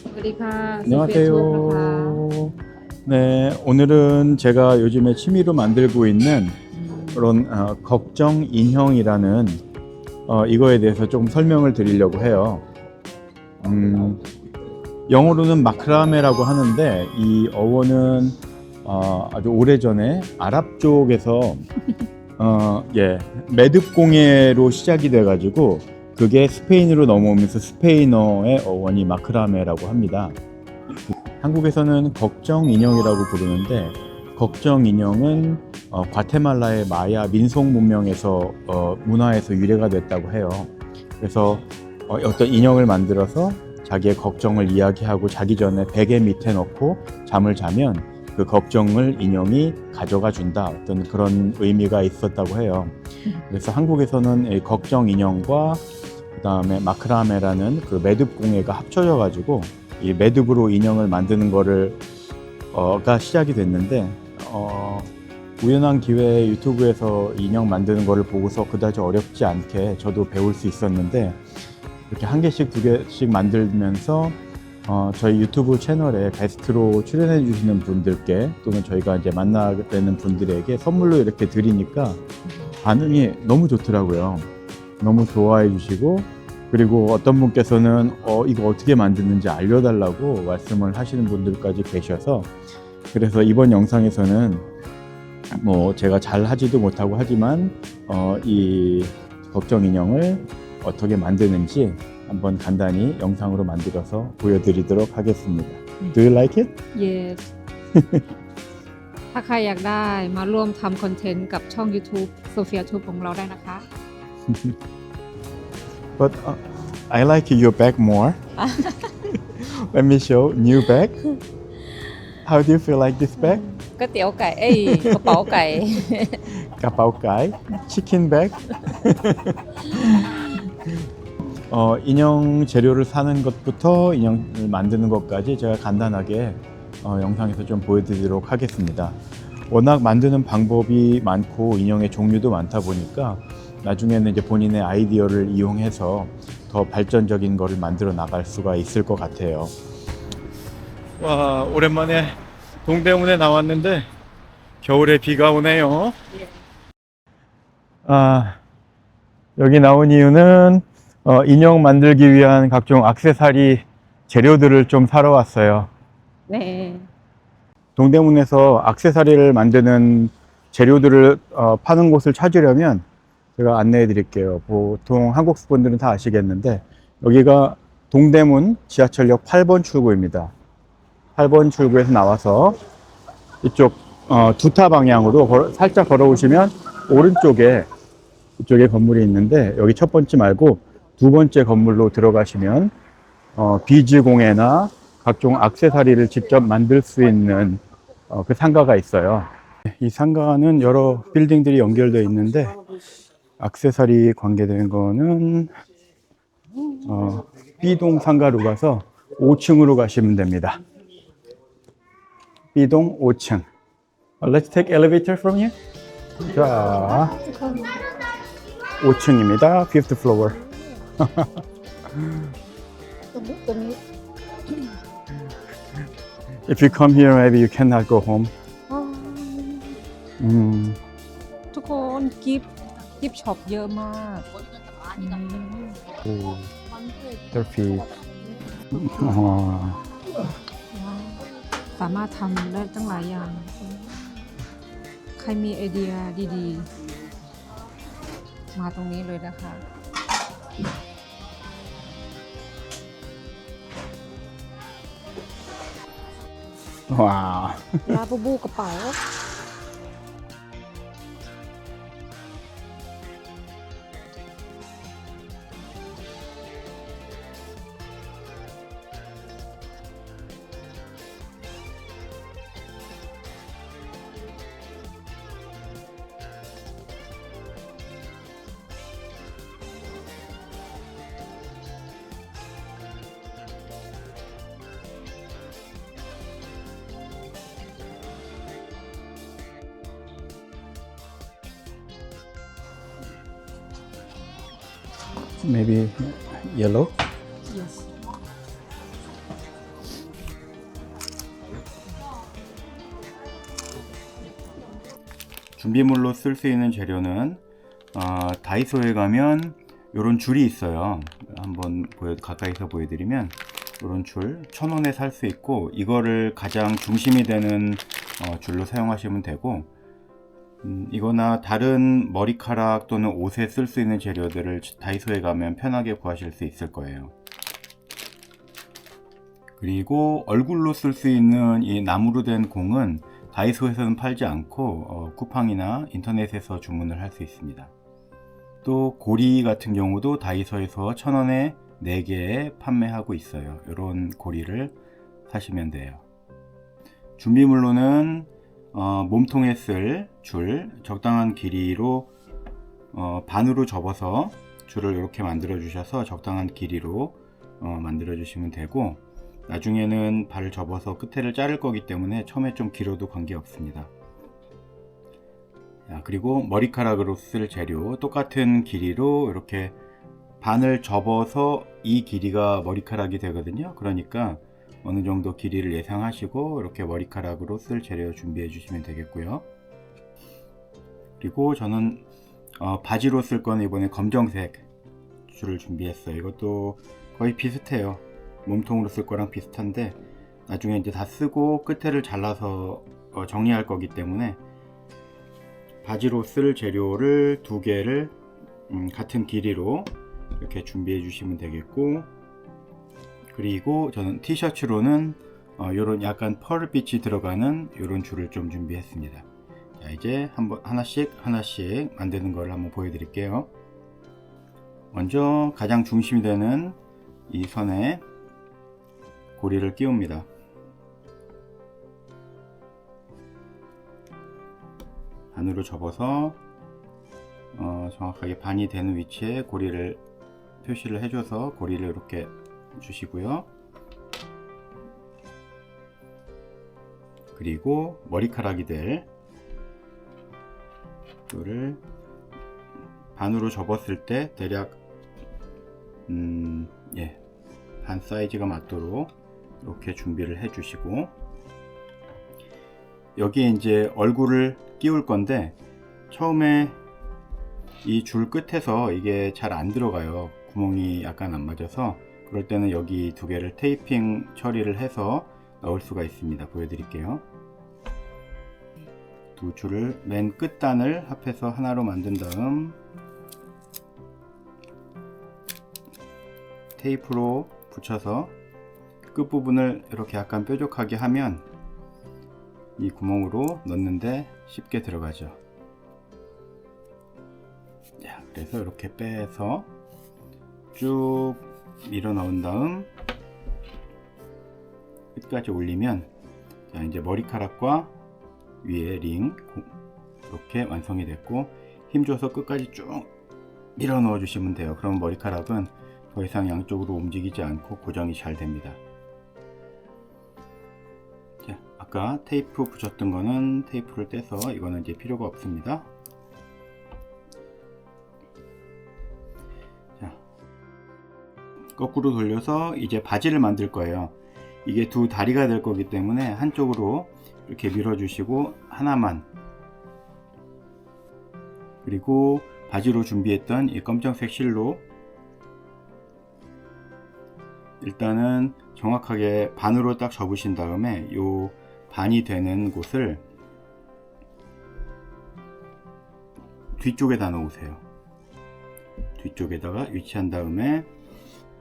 สวัสดีค่ะ 안녕하세요. 네, 오늘은 제가 요즘에 취미로 만들고 있는 그런 걱정 인형이라는 이거에 대해서 조금 설명을 드리려고 해요. 영어로는 마크라메라고 하는데 이 어원은 아주 오래전에 아랍 쪽에서 매듭공예로 시작이 돼가지고 그게 스페인으로 넘어오면서 스페인어의 어원이 마크라메라고 합니다. 한국에서는 걱정 인형이라고 부르는데 걱정 인형은 과테말라의 마야 민속 문명에서 문화에서 유래가 됐다고 해요. 그래서 어떤 인형을 만들어서 자기의 걱정을 이야기하고 자기 전에 베개 밑에 넣고 잠을 자면 그 걱정을 인형이 가져가 준다, 어떤 그런 의미가 있었다고 해요. 그래서 한국에서는 이 걱정 인형과 그다음에 마크라메라는 그 매듭 공예가 합쳐져 가지고 이 매듭으로 인형을 만드는 거를 가 시작이 됐는데 우연한 기회에 유튜브에서 인형 만드는 거를 보고서 그다지 어렵지 않게 저도 배울 수 있었는데, 이렇게 한 개씩 두 개씩 만들면서 저희 유튜브 채널에 게스트로 출연해 주시는 분들께 또는 저희가 이제 만나게 되는 분들에게 선물로 이렇게 드리니까 반응이 너무 좋더라고요. 너무 좋아해 주시고, 그리고 어떤 분께서는 이거 어떻게 만드는지 알려달라고 말씀을 하시는 분들까지 계셔서, 그래서 이번 영상에서는 뭐 제가 잘 하지도 못하고 하지만 이 걱정 인형을 어떻게 만드는지 한번 간단히 영상으로 만들어서 보여드리도록 하겠습니다. Do you like it? Yes ถ้าใครอยากได้มาร่วมทำคอนเทนต์กับช่อง YouTube Sophia Tube ของเราได้นะคะ But I like your bag more. Let me show new bag. How do you feel like this bag? ก๋วยเตี๋ยวไก่กระเป๋าไก่ 가바오까이 치킨 백. 인형 재료를 사는 것부터 인형을 만드는 것까지 제가 간단하게 영상에서 좀 보여드리도록 하겠습니다. 워낙 만드는 방법이 많고 인형의 종류도 많다 보니까 나중에는 이제 본인의 아이디어를 이용해서 더 발전적인 거를 만들어 나갈 수가 있을 것 같아요. 와, 오랜만에 동대문에 나왔는데 겨울에 비가 오네요. 여기 나온 이유는 인형 만들기 위한 각종 액세서리 재료들을 좀 사러 왔어요. 네. 동대문에서 액세서리를 만드는 재료들을 파는 곳을 찾으려면 제가 안내해 드릴게요. 보통 한국 분들은 다 아시겠는데 여기가 동대문 지하철역 8번 출구입니다. 8번 출구에서 나와서 이쪽 두타 방향으로 살짝 걸어오시면 오른쪽에 이쪽에 건물이 있는데, 여기 첫 번째 말고 두 번째 건물로 들어가시면 비즈 공예나 각종 액세서리를 직접 만들 수 있는 그 상가가 있어요. 이 상가는 여러 빌딩들이 연결되어 있는데 액세서리 관계된 거는 B동 상가로 가서 5층으로 가시면 됩니다. B동 5층. Let's take elevator from here. 자, 5층입니다. 5th floor. If you come here, maybe you cannot go home. ทุกคนกิฟต์ช็อปเยอะมาก Their feet. สามารถทำได้ตั้งหลายอย่าง ใครมีไอเดียดีๆ มาตรงนี้เลยนะคะ Wow. ลาบูบูกระเป๋าMaybe yellow. Yes 준비물로 쓸 수 있는 재료는 다이소에 가면 이런 줄이 있어요. 한번 가까이서 보여드리면 이런 줄 1,000원에 살 수 있고, 이거를 가장 중심이 되는 줄로 사용하시면 되고, 이거나 다른 머리카락 또는 옷에 쓸 수 있는 재료들을 다이소에 가면 편하게 구하실 수 있을 거예요. 그리고 얼굴로 쓸 수 있는 이 나무로 된 공은 다이소에서는 팔지 않고 쿠팡이나 인터넷에서 주문을 할 수 있습니다. 또 고리 같은 경우도 다이소에서 1,000원에 4개 판매하고 있어요. 이런 고리를 사시면 돼요. 준비물로는 몸통에 쓸 줄 적당한 길이로 반으로 접어서 줄을 이렇게 만들어 주셔서 적당한 길이로 만들어 주시면 되고, 나중에는 발을 접어서 끝에를 자를 거기 때문에 처음에 좀 길어도 관계 없습니다. 그리고 머리카락으로 쓸 재료 똑같은 길이로 이렇게 반을 접어서 이 길이가 머리카락이 되거든요. 그러니까 어느 정도 길이를 예상하시고 이렇게 머리카락으로 쓸 재료 준비해 주시면 되겠고요. 그리고 저는 바지로 쓸 거는 이번에 검정색 줄을 준비했어요. 이것도 거의 비슷해요. 몸통으로 쓸 거랑 비슷한데, 나중에 이제 다 쓰고 끝에를 잘라서 정리할 거기 때문에 바지로 쓸 재료를 2개를 같은 길이로 이렇게 준비해 주시면 되겠고, 그리고 저는 티셔츠로는 요런 약간 펄빛이 들어가는 요런 줄을 좀 준비했습니다. 자, 이제 하나씩 만드는 걸 한번 보여드릴게요. 먼저 가장 중심이 되는 이 선에 고리를 끼웁니다. 반으로 접어서 정확하게 반이 되는 위치에 고리를 표시를 해줘서 고리를 이렇게 주시고요. 그리고 머리카락이 될 이거를 반으로 접었을 때 대략 반 사이즈가 맞도록 이렇게 준비를 해 주시고, 여기에 이제 얼굴을 끼울 건데 처음에 이 줄 끝에서 이게 잘 안 들어가요. 구멍이 약간 안 맞아서. 그럴 때는 여기 2개를 테이핑 처리를 해서 넣을 수가 있습니다. 보여드릴게요. 2줄을 맨 끝단을 합해서 하나로 만든 다음 테이프로 붙여서 끝부분을 이렇게 약간 뾰족하게 하면 이 구멍으로 넣는데 쉽게 들어가죠. 자, 그래서 이렇게 빼서 쭉 밀어 넣은 다음 끝까지 올리면, 자, 이제 머리카락과 위에 링 이렇게 완성이 됐고, 힘줘서 끝까지 쭉 밀어 넣어 주시면 돼요. 그럼 머리카락은 더 이상 양쪽으로 움직이지 않고 고정이 잘 됩니다. 자, 아까 테이프 붙였던 거는 테이프를 떼서 이거는 이제 필요가 없습니다. 자, 거꾸로 돌려서 이제 바지를 만들 거예요. 이게 2다리가 될 거기 때문에 한쪽으로 이렇게 밀어 주시고 하나만, 그리고 바지로 준비했던 이 검정색 실로 일단은 정확하게 반으로 딱 접으신 다음에 요 반이 되는 곳을 뒤쪽에다 놓으세요. 뒤쪽에다가 위치한 다음에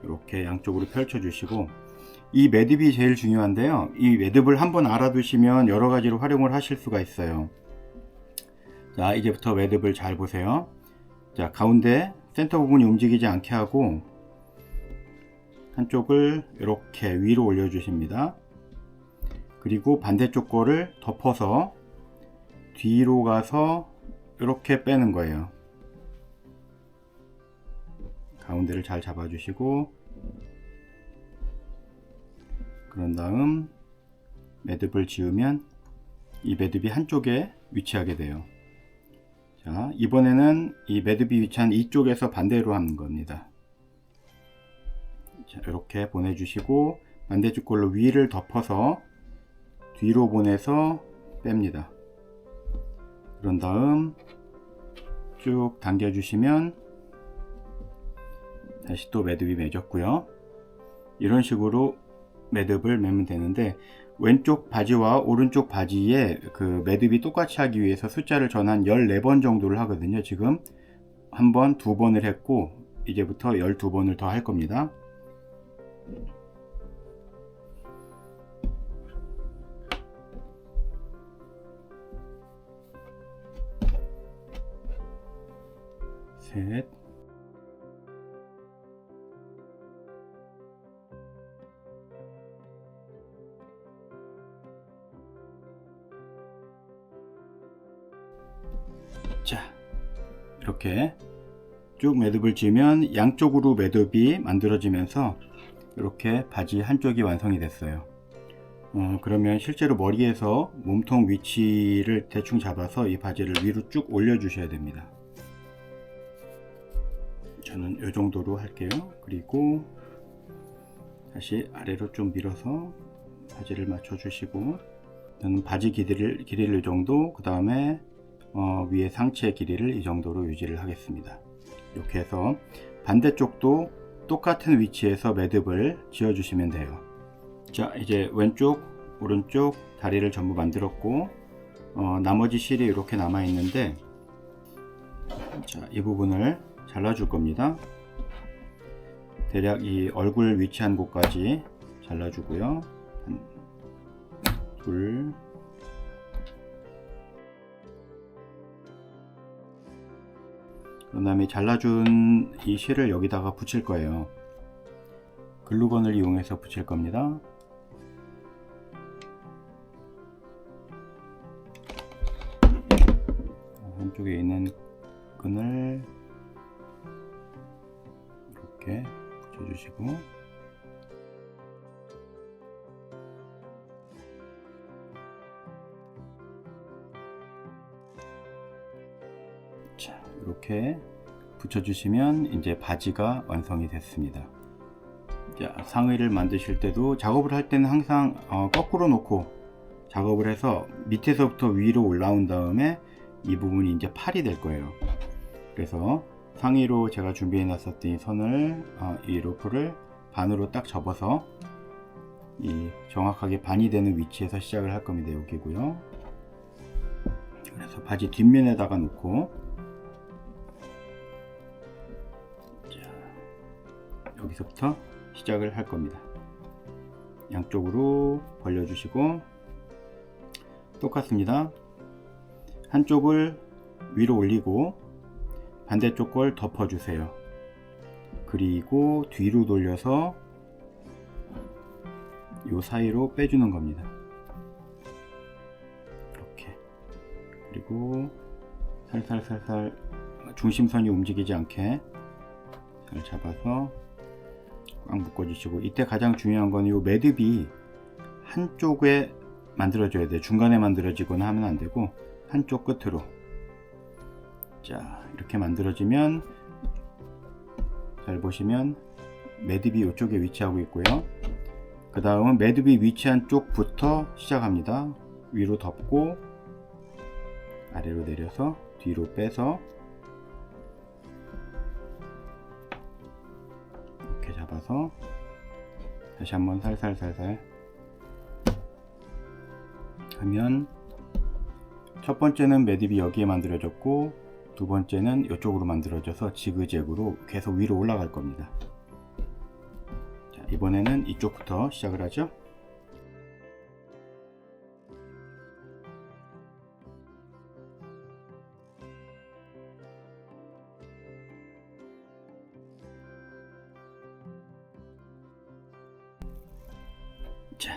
이렇게 양쪽으로 펼쳐 주시고, 이 매듭이 제일 중요한데요. 이 매듭을 한번 알아두시면 여러 가지로 활용을 하실 수가 있어요. 자, 이제부터 매듭을 잘 보세요. 자, 가운데 센터 부분이 움직이지 않게 하고 한쪽을 이렇게 위로 올려 주십니다. 그리고 반대쪽 거를 덮어서 뒤로 가서 이렇게 빼는 거예요. 가운데를 잘 잡아 주시고, 그런 다음 매듭을 지으면 이 매듭이 한쪽에 위치하게 돼요. 자, 이번에는 이 매듭이 위치한 이쪽에서 반대로 하는 겁니다. 자, 이렇게 보내주시고 반대쪽 걸로 위를 덮어서 뒤로 보내서 뺍니다. 그런 다음 쭉 당겨 주시면 다시 또 매듭이 맺었고요. 이런 식으로 매듭을 매면 되는데, 왼쪽 바지와 오른쪽 바지에 그 매듭이 똑같이 하기 위해서 숫자를 전 한 14번 정도를 하거든요. 지금 한 번, 두 번을 했고 이제부터 12번을 더 할 겁니다. 셋, 자, 이렇게 쭉 매듭을 지으면 양쪽으로 매듭이 만들어지면서 이렇게 바지 한쪽이 완성이 됐어요. 그러면 실제로 머리에서 몸통 위치를 대충 잡아서 이 바지를 위로 쭉 올려 주셔야 됩니다. 저는 이 정도로 할게요. 그리고 다시 아래로 좀 밀어서 바지를 맞춰 주시고, 저는 바지 길이를 이 정도, 그 다음에 위에 상체 길이를 이 정도로 유지를 하겠습니다. 이렇게 해서 반대쪽도 똑같은 위치에서 매듭을 지어 주시면 돼요. 자, 이제 왼쪽 오른쪽 다리를 전부 만들었고, 나머지 실이 이렇게 남아 있는데, 자, 이 부분을 잘라 줄 겁니다. 대략 이 얼굴 위치한 곳까지 잘라 주고요. 둘, 그 다음에 잘라준 이 실을 여기다가 붙일 거예요. 글루건을 이용해서 붙일 겁니다. 한쪽에 있는 끈을 이렇게 붙여주시고, 자, 이렇게 붙여주시면 이제 바지가 완성이 됐습니다. 자, 상의를 만드실 때도, 작업을 할 때는 항상 거꾸로 놓고 작업을 해서 밑에서부터 위로 올라온 다음에 이 부분이 이제 팔이 될 거예요. 그래서 상의로 제가 준비해 놨었던 이 선을, 이 로프를 반으로 딱 접어서 이 정확하게 반이 되는 위치에서 시작을 할 겁니다. 여기고요. 그래서 바지 뒷면에다가 놓고, 자, 여기서부터 시작을 할 겁니다. 양쪽으로 벌려주시고, 똑같습니다. 한쪽을 위로 올리고 반대쪽 걸 덮어주세요. 그리고 뒤로 돌려서 요 사이로 빼주는 겁니다. 이렇게. 그리고 살살살살 중심선이 움직이지 않게 잘 잡아서 꽉 묶어주시고, 이때 가장 중요한 건 이 매듭이 한쪽에 만들어져야 돼요. 중간에 만들어지거나 하면 안 되고 한쪽 끝으로. 자, 이렇게 만들어지면 잘 보시면 매듭이 이쪽에 위치하고 있고요. 그 다음은 매듭이 위치한 쪽부터 시작합니다. 위로 덮고 아래로 내려서 뒤로 빼서 이렇게 잡아서 다시 한번 살살살살 하면, 첫 번째는 매듭이 여기에 만들어졌고 두 번째는 이쪽으로 만들어져서 지그재그로 계속 위로 올라갈 겁니다. 자, 이번에는 이쪽부터 시작을 하죠. 자,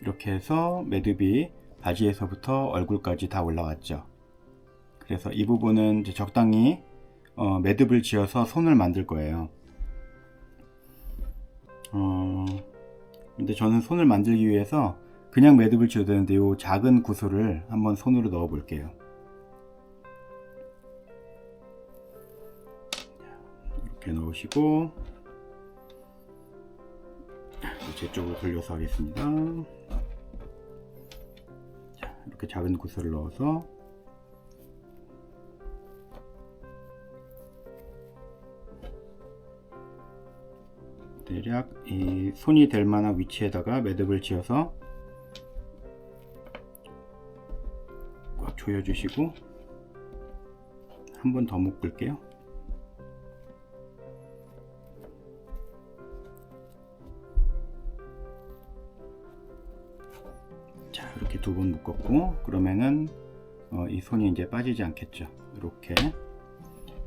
이렇게 해서 매듭이 바지에서부터 얼굴까지 다 올라왔죠. 그래서 이 부분은 이제 적당히 매듭을 지어서 손을 만들 거예요. 근데 저는 손을 만들기 위해서 그냥 매듭을 지어야 되는데, 이 작은 구슬을 한번 손으로 넣어 볼게요. 이렇게 넣으시고, 제 쪽으로 돌려서 하겠습니다. 자, 이렇게 작은 구슬을 넣어서 대략 이 손이 될 만한 위치에다가 매듭을 지어서 꽉 조여주시고 한 번 더 묶을게요. 자, 이렇게 두 번 묶었고, 그러면은 이 손이 이제 빠지지 않겠죠. 이렇게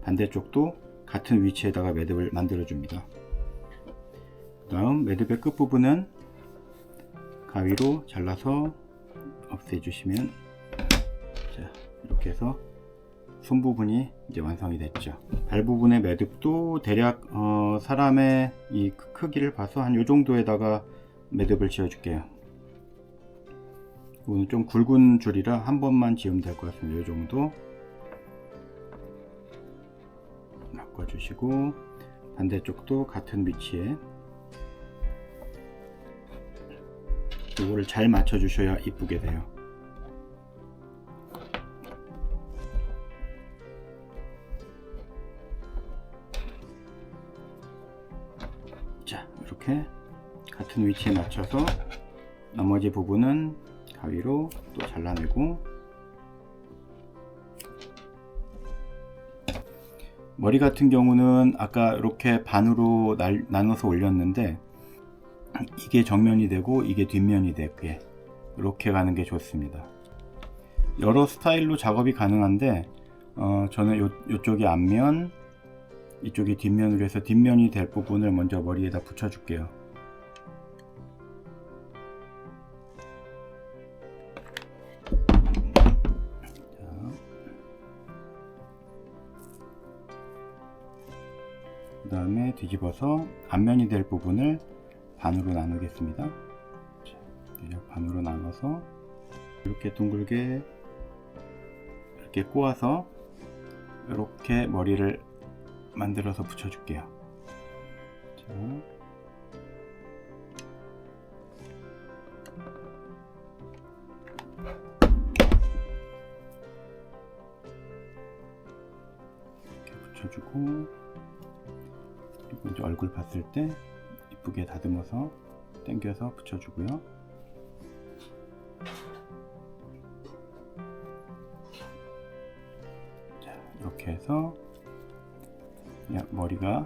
반대쪽도 같은 위치에다가 매듭을 만들어 줍니다. 다음 매듭의 끝부분은 가위로 잘라서 없애 주시면, 자, 이렇게 해서 손 부분이 이제 완성이 됐죠. 발 부분의 매듭도 대략 사람의 이 크기를 봐서 한 요 정도에다가 매듭을 지어 줄게요. 이거는 좀 굵은 줄이라 한 번만 지으면 될 것 같습니다. 이 정도 바꿔주시고, 반대쪽도 같은 위치에 이거를 잘 맞춰 주셔야 이쁘게 돼요. 자, 이렇게 같은 위치에 맞춰서 나머지 부분은 가위로 또 잘라내고, 머리 같은 경우는 아까 이렇게 반으로 나눠서 올렸는데 이게 정면이 되고 이게 뒷면이 되게 이렇게 가는 게 좋습니다. 여러 스타일로 작업이 가능한데 저는 이쪽이 앞면, 이쪽이 뒷면으로 해서 뒷면이 될 부분을 먼저 머리에다 붙여 줄게요. 그 다음에 뒤집어서 앞면이 될 부분을 반으로 나누겠습니다. 자, 반으로 나눠서 이렇게 둥글게 이렇게 꼬아서 이렇게 머리를 만들어서 붙여줄게요. 자, 이렇게 붙여주고, 그리고 이제 얼굴 봤을 때 이쁘게 다듬어서 당겨서 붙여주고요. 자, 이렇게 해서 머리가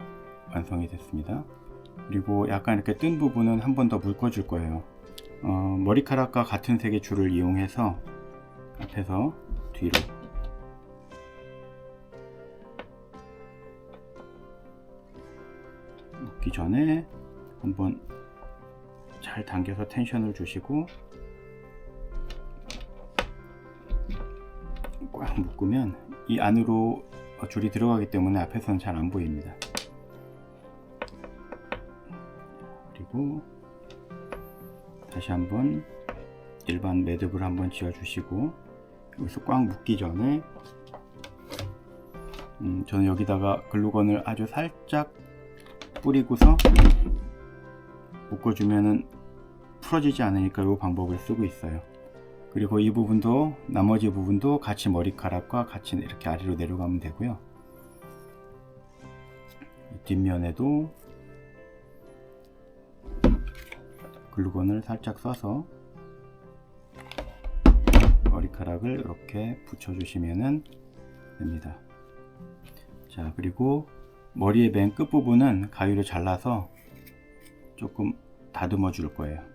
완성이 됐습니다. 그리고 약간 이렇게 뜬 부분은 한 번 더 묶어줄 거예요. 머리카락과 같은 색의 줄을 이용해서 앞에서 뒤로 묶기 전에 한번 잘 당겨서 텐션을 주시고 꽉 묶으면 이 안으로 줄이 들어가기 때문에 앞에서는 잘 안 보입니다. 그리고 다시 한번 일반 매듭을 한번 지어 주시고, 여기서 꽉 묶기 전에 저는 여기다가 글루건을 아주 살짝 뿌리고서 묶어주면은 풀어지지 않으니까 이 방법을 쓰고 있어요. 그리고 이 부분도, 나머지 부분도 같이 머리카락과 같이 이렇게 아래로 내려가면 되고요. 뒷면에도 글루건을 살짝 써서 머리카락을 이렇게 붙여주시면 됩니다. 자, 그리고 머리의 맨 끝부분은 가위로 잘라서 조금 다듬어 줄 거예요.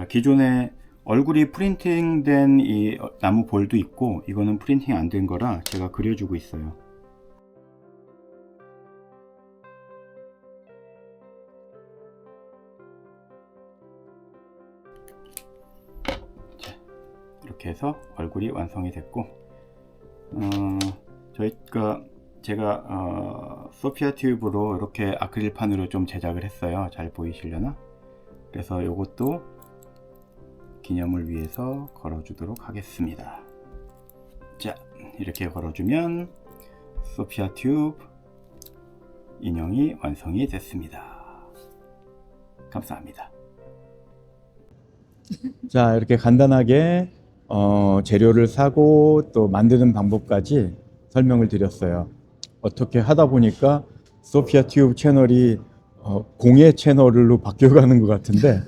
기존에 얼굴이 프린팅된 이 나무 볼도 있고, 이거는 프린팅 안 된 거라 제가 그려주고 있어요. 자, 이렇게 해서 얼굴이 완성이 됐고, 제가 소피아 튜브로 이렇게 아크릴판으로 좀 제작을 했어요. 잘 보이시려나? 그래서 이것도 기념을 위해서 걸어주도록 하겠습니다. 자, 이렇게 걸어주면 소피아 튜브 인형이 완성이 됐습니다. 감사합니다. 자, 이렇게 간단하게 재료를 사고 또 만드는 방법까지 설명을 드렸어요. 어떻게 하다 보니까 소피아 튜브 채널이 공예 채널로 바뀌어가는 것 같은데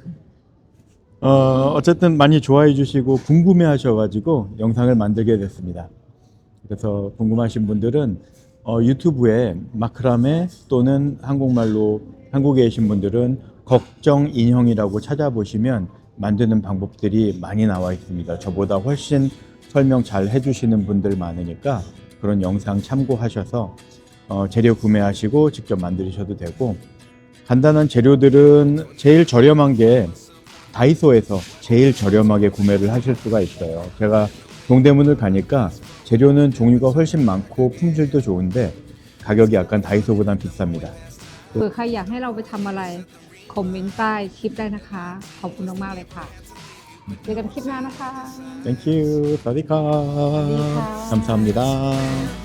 어쨌든 많이 좋아해 주시고 궁금해 하셔가지고 영상을 만들게 됐습니다. 그래서 궁금하신 분들은 유튜브에 마크라메 또는 한국말로 한국에 계신 분들은 걱정 인형이라고 찾아보시면 만드는 방법들이 많이 나와 있습니다. 저보다 훨씬 설명 잘 해주시는 분들 많으니까 그런 영상 참고하셔서 재료 구매하시고 직접 만드셔도 되고, 간단한 재료들은 제일 저렴한 게 다이소에서 제일 저렴하게 구매를 하실 수가 있어요. 제가 동대문을 가니까 재료는 종류가 훨씬 많고 품질도 좋은데 가격이 약간 다이소보단 비쌉니다. เผื่อใครอยากให้เราไปทำอะไร คอมเมนต์ใต้คลิปได้นะคะ ขอบคุณมากๆเลยค่ะ เจอกันคลิปหน้านะคะ 땡큐, 사디카. 사디카. 감사합니다.